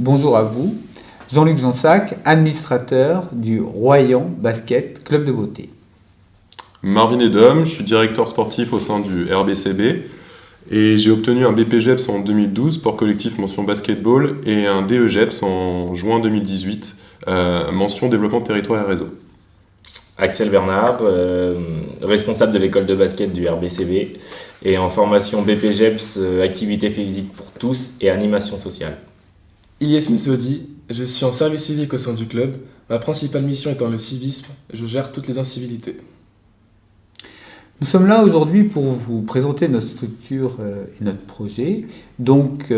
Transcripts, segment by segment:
Bonjour à vous, Jean-Luc Jansac, administrateur du Royan Basket Club de Beauté. Marvin Edom, je suis directeur sportif au sein du RBCB et j'ai obtenu un BPGEPS en 2012, sport collectif mention basketball, et un DEGEPS en juin 2018, mention développement de territoire et réseau. Axel Bernard, responsable de l'école de basket du RBCB et en formation BPGEPS, activité physique pour tous et animation sociale. Ilyes Misodi, je suis en service civique au sein du club. Ma principale mission étant le civisme, je gère toutes les incivilités. Nous sommes là aujourd'hui pour vous présenter notre structure et notre projet. Donc,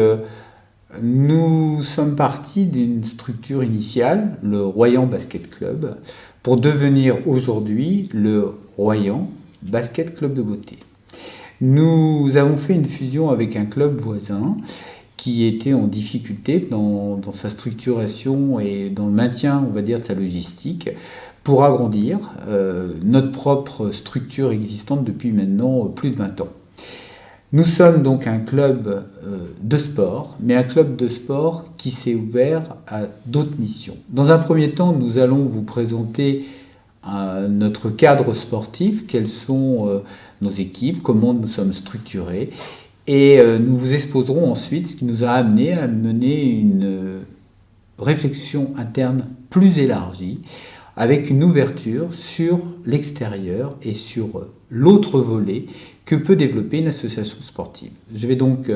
nous sommes partis d'une structure initiale, le Royan Basket Club, pour devenir aujourd'hui le Royan Basket Club de Beauté. Nous avons fait une fusion avec un club voisin qui était en difficulté dans sa structuration et dans le maintien, on va dire, de sa logistique, pour agrandir notre propre structure existante depuis maintenant plus de 20 ans. Nous sommes donc un club de sport, mais un club de sport qui s'est ouvert à d'autres missions. Dans un premier temps, nous allons vous présenter notre cadre sportif, quelles sont nos équipes, comment nous sommes structurés, et nous vous exposerons ensuite ce qui nous a amené à mener une réflexion interne plus élargie, avec une ouverture sur l'extérieur et sur l'autre volet que peut développer une association sportive. Je vais donc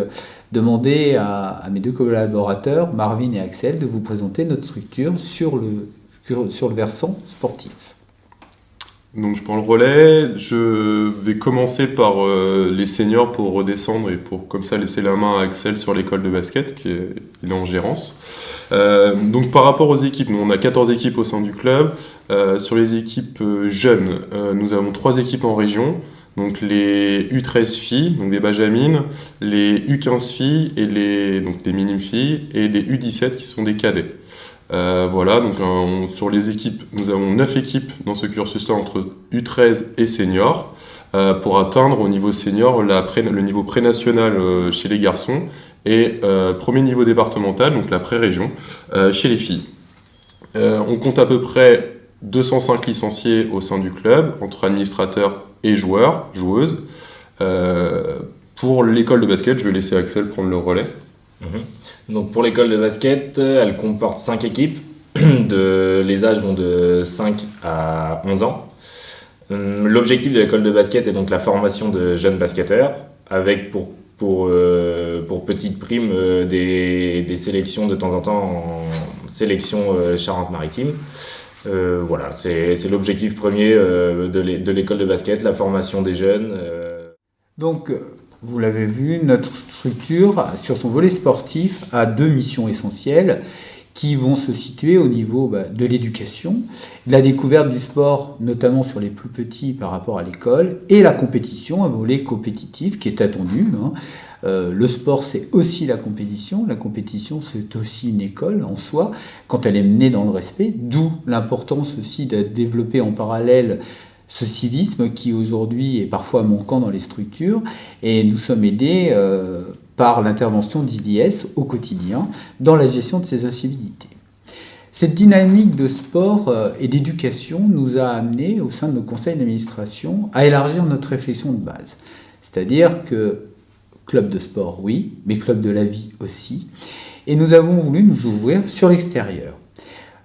demander à mes deux collaborateurs, Marvin et Axel, de vous présenter notre structure sur le versant sportif. Donc je prends le relais, je vais commencer par les seniors pour redescendre et pour comme ça laisser la main à Axel sur l'école de basket qui est en gérance. Donc par rapport aux équipes, nous on a 14 équipes au sein du club. Sur les équipes jeunes, nous avons 3 équipes en région. Donc les U13 filles, donc des benjamines, les U15 filles et donc des minimes filles et des U17 qui sont des cadets. Voilà, donc sur les équipes, nous avons 9 équipes dans ce cursus-là entre U13 et senior pour atteindre au niveau senior le niveau pré-national chez les garçons et premier niveau départemental, donc la pré-région, chez les filles. On compte à peu près 205 licenciés au sein du club, entre administrateurs et joueurs, joueuses. Pour l'école de basket, je vais laisser Axel prendre le relais. Donc pour l'école de basket, elle comporte 5 équipes, les âges vont de 5 à 11 ans. L'objectif de l'école de basket est donc la formation de jeunes basketteurs, avec pour petite prime des sélections de temps en temps en sélection Charente-Maritime. Voilà, c'est l'objectif premier de l'école de basket, la formation des jeunes. Donc, vous l'avez vu, notre structure, sur son volet sportif, a 2 missions essentielles qui vont se situer au niveau de l'éducation, de la découverte du sport, notamment sur les plus petits par rapport à l'école, et la compétition, un volet compétitif qui est attendu. Le sport, c'est aussi la compétition. La compétition, c'est aussi une école en soi, quand elle est menée dans le respect, d'où l'importance aussi de développer en parallèle ce civisme qui aujourd'hui est parfois manquant dans les structures, et nous sommes aidés par l'intervention d'Ilyes au quotidien dans la gestion de ces incivilités. Cette dynamique de sport et d'éducation nous a amenés, au sein de nos conseils d'administration, à élargir notre réflexion de base. C'est-à-dire que club de sport, oui, mais club de la vie aussi. Et nous avons voulu nous ouvrir sur l'extérieur.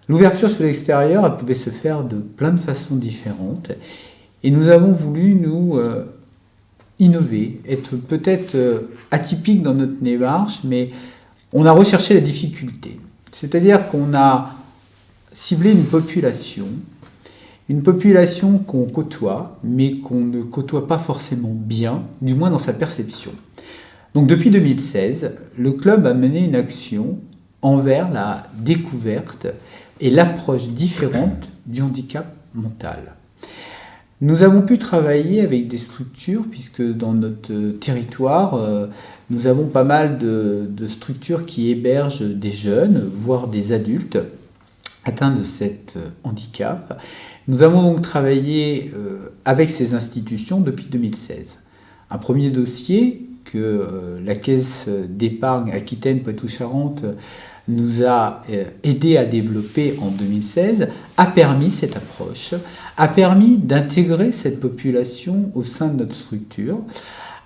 L'ouverture sur l'extérieur, elle pouvait se faire de plein de façons différentes. Et nous avons voulu nous innover, être peut-être atypique dans notre démarche, mais on a recherché la difficulté. C'est-à-dire qu'on a ciblé une population qu'on côtoie, mais qu'on ne côtoie pas forcément bien, du moins dans sa perception. Donc depuis 2016, le club a mené une action envers la découverte et l'approche différente du handicap mental. Nous avons pu travailler avec des structures, puisque dans notre territoire, nous avons pas mal de structures qui hébergent des jeunes, voire des adultes atteints de cet handicap. Nous avons donc travaillé avec ces institutions depuis 2016. Un premier dossier que la Caisse d'épargne Aquitaine Poitou-Charentes nous a aidé à développer en 2016, a permis cette approche, a permis d'intégrer cette population au sein de notre structure,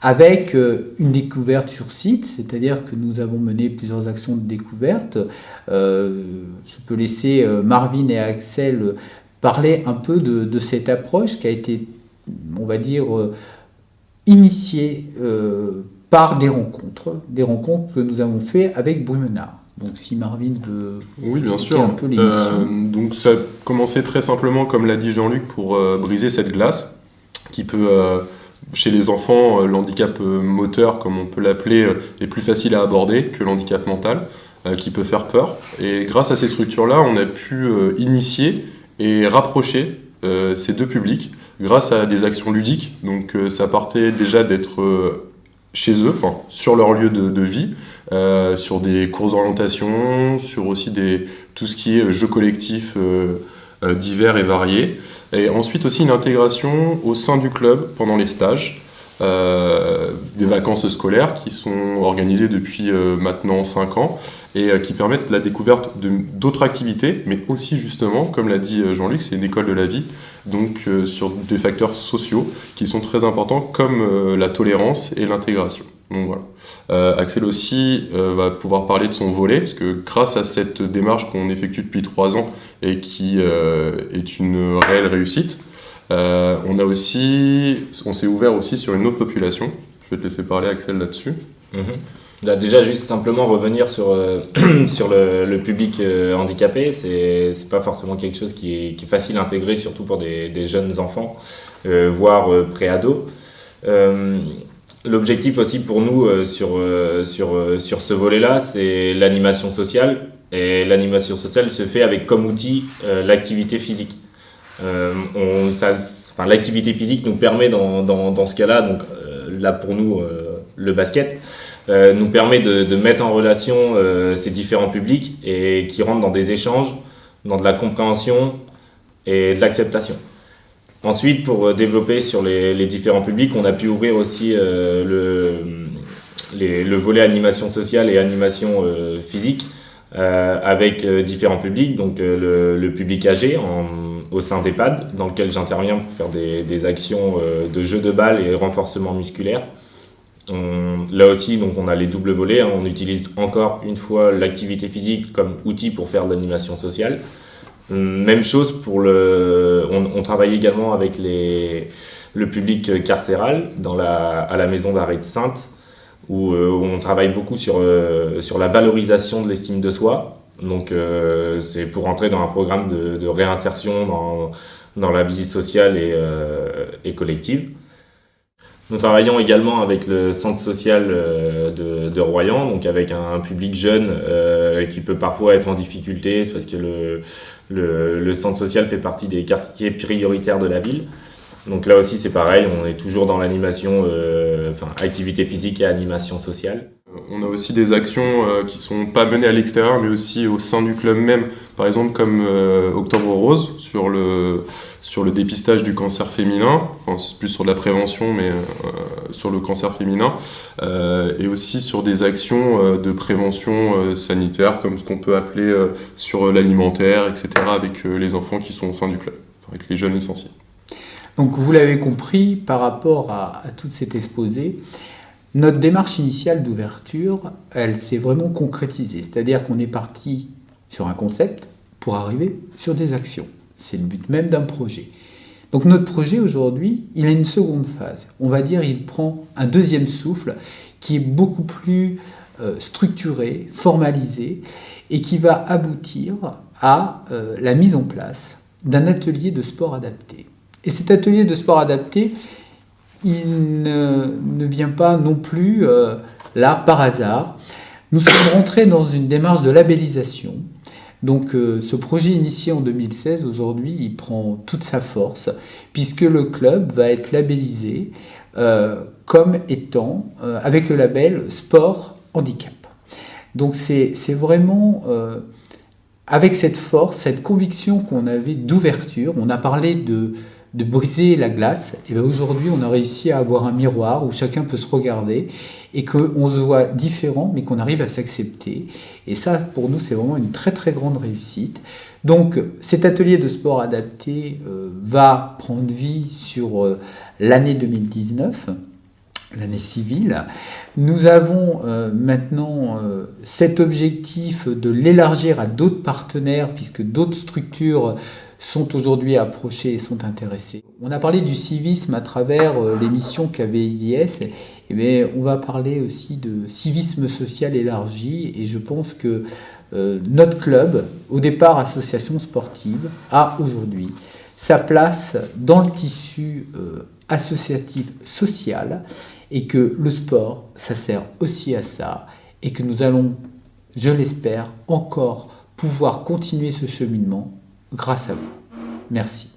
avec une découverte sur site, c'est-à-dire que nous avons mené plusieurs actions de découverte. Je peux laisser Marvin et Axel parler un peu de cette approche qui a été, on va dire, initiée par des rencontres que nous avons faites avec Brumenard. Donc si Marvin veut Oui, bien expliquer sûr. un peu l'émission. Donc ça a commencé très simplement, comme l'a dit Jean-Luc, pour briser cette glace qui peut, chez les enfants, l'handicap moteur, comme on peut l'appeler, est plus facile à aborder que l'handicap mental, qui peut faire peur. Et grâce à ces structures-là, on a pu initier et rapprocher ces deux publics grâce à des actions ludiques. Donc ça partait déjà d'être chez eux, enfin sur leur lieu de vie, sur des cours d'orientation, sur aussi tout ce qui est jeux collectifs divers et variés. Et ensuite aussi une intégration au sein du club pendant les stages, des vacances scolaires qui sont organisées depuis maintenant 5 ans et qui permettent la découverte d'autres activités, mais aussi justement, comme l'a dit Jean-Luc, c'est une école de la vie, donc sur des facteurs sociaux qui sont très importants comme la tolérance et l'intégration. Donc voilà. Axel aussi va pouvoir parler de son volet, parce que grâce à cette démarche qu'on effectue depuis 3 ans et qui est une réelle réussite, on s'est ouvert aussi sur une autre population. Je vais te laisser parler, Axel, là-dessus. Là, déjà, juste simplement revenir sur, sur le public handicapé, c'est pas forcément quelque chose qui est facile à intégrer, surtout pour des jeunes enfants, voire pré-ados. L'objectif aussi pour nous sur ce volet-là, c'est l'animation sociale. Et l'animation sociale se fait avec comme outil l'activité physique. L'activité physique nous permet dans ce cas-là, donc là pour nous le basket, nous permet de mettre en relation ces différents publics et qui rentrent dans des échanges, dans de la compréhension et de l'acceptation. Ensuite, pour développer sur les différents publics, on a pu ouvrir aussi le volet animation sociale et animation physique avec différents publics, donc le public âgé au sein d'EHPAD, dans lequel j'interviens pour faire des actions de jeu de balle et renforcement musculaire. Là aussi, donc on a les doubles volets, on utilise encore une fois l'activité physique comme outil pour faire de l'animation sociale. Même chose on travaille également avec le public carcéral à la maison d'arrêt de Saintes, où on travaille beaucoup sur la valorisation de l'estime de soi. Donc c'est pour entrer dans un programme de réinsertion dans la vie sociale et collective. Nous travaillons également avec le centre social de Royan, donc avec un public jeune qui peut parfois être en difficulté, c'est parce que le centre social fait partie des quartiers prioritaires de la ville. Donc là aussi c'est pareil, on est toujours dans l'animation, activité physique et animation sociale. On a aussi des actions qui sont pas menées à l'extérieur, mais aussi au sein du club même. Par exemple, comme Octobre Rose, sur le dépistage du cancer féminin. Enfin, c'est plus sur de la prévention, mais sur le cancer féminin. Et aussi sur des actions de prévention sanitaire, comme ce qu'on peut appeler sur l'alimentaire, etc., avec les enfants qui sont au sein du club, avec les jeunes licenciés. Donc vous l'avez compris, par rapport à tout cet exposé, notre démarche initiale d'ouverture, elle s'est vraiment concrétisée. C'est-à-dire qu'on est parti sur un concept pour arriver sur des actions. C'est le but même d'un projet. Donc notre projet aujourd'hui, il a une seconde phase. On va dire il prend un deuxième souffle qui est beaucoup plus structuré, formalisé et qui va aboutir à la mise en place d'un atelier de sport adapté. Et cet atelier de sport adapté, il ne vient pas non plus là par hasard. Nous sommes rentrés dans une démarche de labellisation. Donc ce projet initié en 2016, aujourd'hui, il prend toute sa force, puisque le club va être labellisé comme étant, avec le label Sport Handicap. Donc c'est vraiment avec cette force, cette conviction qu'on avait d'ouverture. On a parlé de briser la glace, et bien aujourd'hui on a réussi à avoir un miroir où chacun peut se regarder et qu'on se voit différent mais qu'on arrive à s'accepter. Et ça pour nous c'est vraiment une très très grande réussite. Donc cet atelier de sport adapté va prendre vie sur l'année 2019, l'année civile. Nous avons maintenant cet objectif de l'élargir à d'autres partenaires puisque d'autres structures sont aujourd'hui approchés et sont intéressés. On a parlé du civisme à travers l'émission KVIS, et bien, on va parler aussi de civisme social élargi et je pense que notre club, au départ association sportive, a aujourd'hui sa place dans le tissu associatif social et que le sport, ça sert aussi à ça et que nous allons, je l'espère, encore pouvoir continuer ce cheminement grâce à vous. Merci.